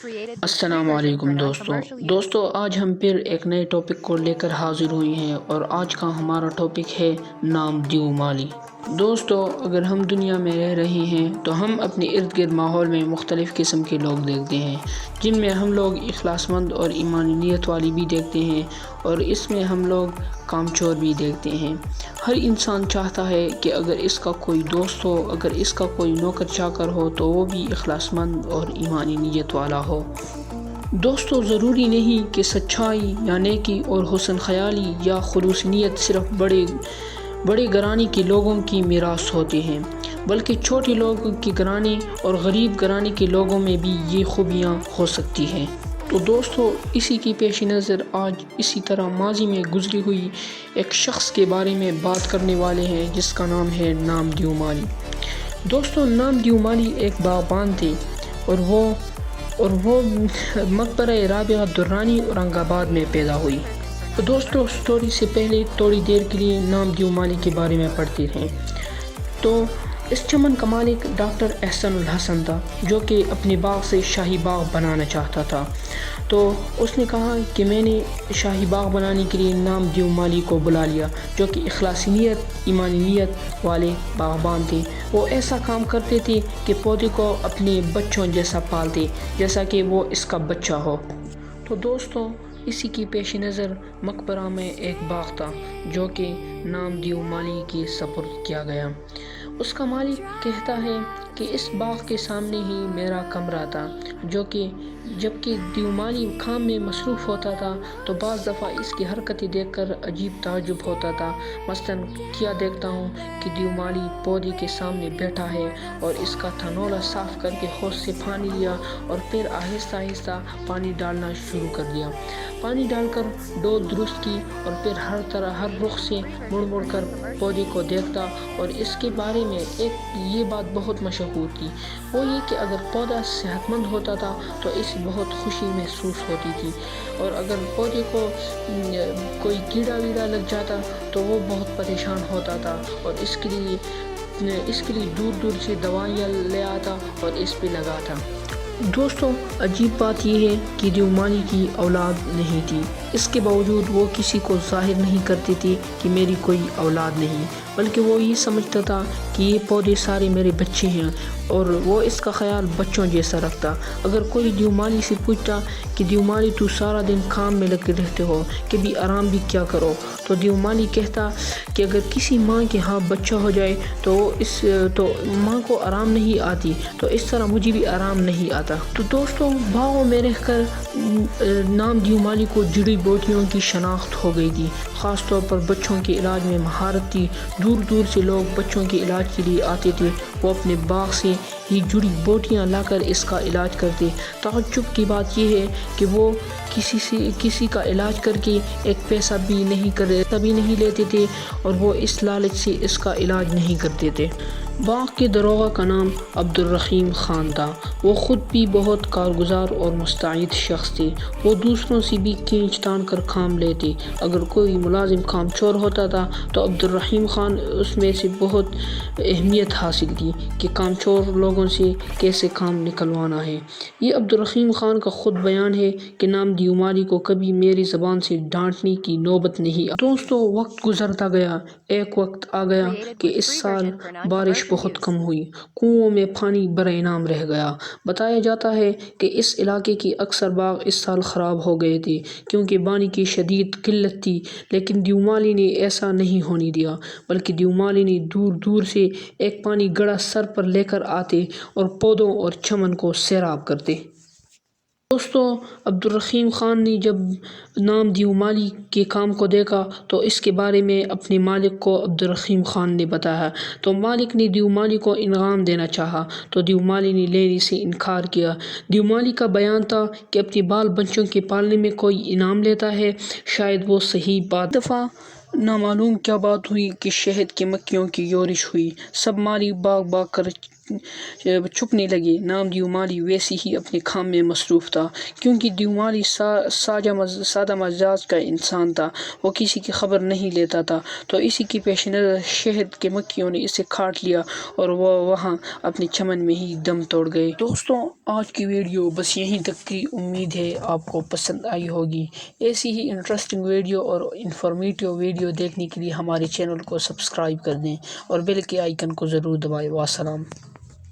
السلام علیکم دوستو آج ہم پھر ایک نئے ٹاپک کو لے کر حاضر ہوئے ہیں اور آج کا ہمارا ٹاپک ہے نام دیو مالی۔ دوستو اگر ہم دنیا میں رہ رہے ہیں تو ہم اپنے ارد گرد ماحول میں مختلف قسم کے لوگ دیکھتے ہیں، جن میں ہم لوگ اخلاص مند اور ایمانی نیت والی بھی دیکھتے ہیں اور اس میں ہم لوگ کامچور بھی دیکھتے ہیں۔ ہر انسان چاہتا ہے کہ اگر اس کا کوئی دوست ہو، اگر اس کا کوئی نوکر چاکر ہو تو وہ بھی اخلاص مند اور ایمانی نیت والا ہو۔ دوستو ضروری نہیں کہ سچائی یا نیکی اور حسن خیالی یا خلوص نیت صرف بڑے گھرانے کے لوگوں کی میراث ہوتے ہیں، بلکہ چھوٹے لوگوں کے گھرانے اور غریب گھرانے کے لوگوں میں بھی یہ خوبیاں ہو سکتی ہیں۔ تو دوستو اسی کی پیش نظر آج اسی طرح ماضی میں گزری ہوئی ایک شخص کے بارے میں بات کرنے والے ہیں جس کا نام ہے نام دیو مالی۔ دوستو نام دیو مالی ایک باغبان تھے اور وہ مقبرہ رابعہ درانی اورنگ آباد میں پیدا ہوئی۔ تو دوستو سٹوری سے پہلے تھوڑی دیر کے لیے نام دیو مالی کے بارے میں پڑھتے ہیں۔ تو اس چمن کا مالک ڈاکٹر احسن الحسن تھا جو کہ اپنے باغ سے شاہی باغ بنانا چاہتا تھا۔ تو اس نے کہا کہ میں نے شاہی باغ بنانے کے لیے نام دیو مالی کو بلا لیا جو کہ اخلاصی نیت ایمانی نیت والے باغبان تھے۔ وہ ایسا کام کرتے تھے کہ پودے کو اپنے بچوں جیسا پالتے جیسا کہ وہ اس کا بچہ ہو۔ تو دوستو اسی کی پیش نظر مقبرہ میں ایک باغ تھا جو کہ نام دیو مالی کے سپرد کیا گیا۔ اس کا مالک کہتا ہے کہ اس باغ کے سامنے ہی میرا کمرہ تھا، جبکہ دیو مالی کام میں مصروف ہوتا تھا تو بعض دفعہ اس کی حرکتیں دیکھ کر عجیب تعجب ہوتا تھا۔ مثلاً کیا دیکھتا ہوں کہ دیو مالی پودے کے سامنے بیٹھا ہے اور اس کا تنولا صاف کر کے ہوش سے پانی لیا اور پھر آہستہ آہستہ پانی ڈالنا شروع کر دیا۔ پانی ڈال کر ڈول درست کی اور پھر ہر رخ سے مڑ کر پودے کو دیکھتا، اور اس کے بارے میں یہ بات بہت مشہور تھی، وہ یہ کہ اگر پودا صحت مند ہوتا تھا تو اسے بہت خوشی محسوس ہوتی تھی، اور اگر پودے کو کوئی کیڑا ویڑا لگ جاتا تو وہ بہت پریشان ہوتا تھا اور اس کے لیے دور سے دوائیاں لے آتا اور اس پہ لگاتا۔ دوستو عجیب بات یہ ہے کہ دیو مالی کی اولاد نہیں تھی، اس کے باوجود وہ کسی کو ظاہر نہیں کرتے تھے کہ میری کوئی اولاد نہیں، بلکہ وہ یہ سمجھتا تھا کہ یہ پودے سارے میرے بچے ہیں اور وہ اس کا خیال بچوں جیسا رکھتا۔ اگر کوئی دیو مالی سے پوچھتا کہ دیو مالی تو سارا دن کام میں لگے رہتے ہو، کبھی آرام بھی کیا کرو، تو دیو مالی کہتا کہ اگر کسی ماں کے ہاں بچہ ہو جائے تو ماں کو آرام نہیں آتی، تو اس طرح مجھے بھی آرام نہیں آتا۔ تو دوستو باغوں میں رہ کر نام دیو مالی کو جڑی بوٹیوں کی شناخت ہو گئی تھی، خاص طور پر بچوں کے علاج میں مہارت تھی۔ دور سے لوگ بچوں کے علاج کے لیے آتے تھے، وہ اپنے باغ سے ہی جڑی بوٹیاں لا کر اس کا علاج کرتے۔ تعجب کی بات یہ ہے کہ وہ کسی کا علاج کر کے ایک پیسہ بھی نہیں لیتے تھے اور وہ اس لالچ سے اس کا علاج نہیں کرتے تھے۔ باغ کے داروغہ کا نام عبدالرحیم خان تھا، وہ خود بھی بہت کارگزار اور مستعد شخص تھے، وہ دوسروں سے بھی کھینچ تان کر کام لیتے۔ اگر کوئی ملازم کام چور ہوتا تھا تو عبدالرحیم خان اس میں سے بہت اہمیت حاصل کی کہ کام چور لوگوں سے کیسے کام نکلوانا ہے۔ یہ عبدالرحیم خان کا خود بیان ہے کہ نام دیو مالی کو کبھی میری زبان سے ڈانٹنے کی نوبت نہیں آئی۔ دوستو وقت گزرتا گیا، ایک وقت آ گیا کہ اس سال بارش بہت کم ہوئی، کنوؤں میں پانی برانام رہ گیا۔ بتایا جاتا ہے کہ اس علاقے کے اکثر باغ اس سال خراب ہو گئے تھے کیونکہ پانی کی شدید قلت تھی، لیکن دیو مالی نے ایسا نہیں ہونے دیا، بلکہ دیو مالی نے دور سے ایک پانی گڑا سر پر لے کر آتے اور پودوں اور چمن کو سیراب کرتے۔ دوستو عبدالرحیم خان نے جب نام دیو مالی کے کام کو دیکھا تو اس کے بارے میں اپنے مالک کو عبدالرحیم خان نے بتایا، تو مالک نے دیو مالی کو انعام دینا چاہا تو دیو مالی نے لینے سے انکار کیا۔ دیو مالی کا بیان تھا کہ اپنے بال بچوں کے پالنے میں کوئی انعام لیتا ہے، شاید وہ صحیح بات۔ ایک دفعہ نامعلوم کیا بات ہوئی کہ شہد کی مکھیوں کی یورش ہوئی، سب مالی بھاگ کر چھپنے لگے۔ نام دیو مالی ویسے ہی اپنے کام میں مصروف تھا، کیونکہ دیو مالی سادہ مزاج کا انسان تھا، وہ کسی کی خبر نہیں لیتا تھا۔ تو اسی کی پیش نظر شہد کے مکھیوں نے اسے کاٹ لیا اور وہ وہاں اپنے چمن میں ہی دم توڑ گئے۔ دوستوں، آج کی ویڈیو بس یہیں تک کی، امید ہے آپ کو پسند آئی ہوگی۔ ایسی ہی انٹرسٹنگ ویڈیو اور انفارمیٹیو ویڈیو دیکھنے کے لیے ہمارے چینل کو سبسکرائب کر دیں اور بیل کے آئیکن کو ضرور دبائیں۔ والسلام۔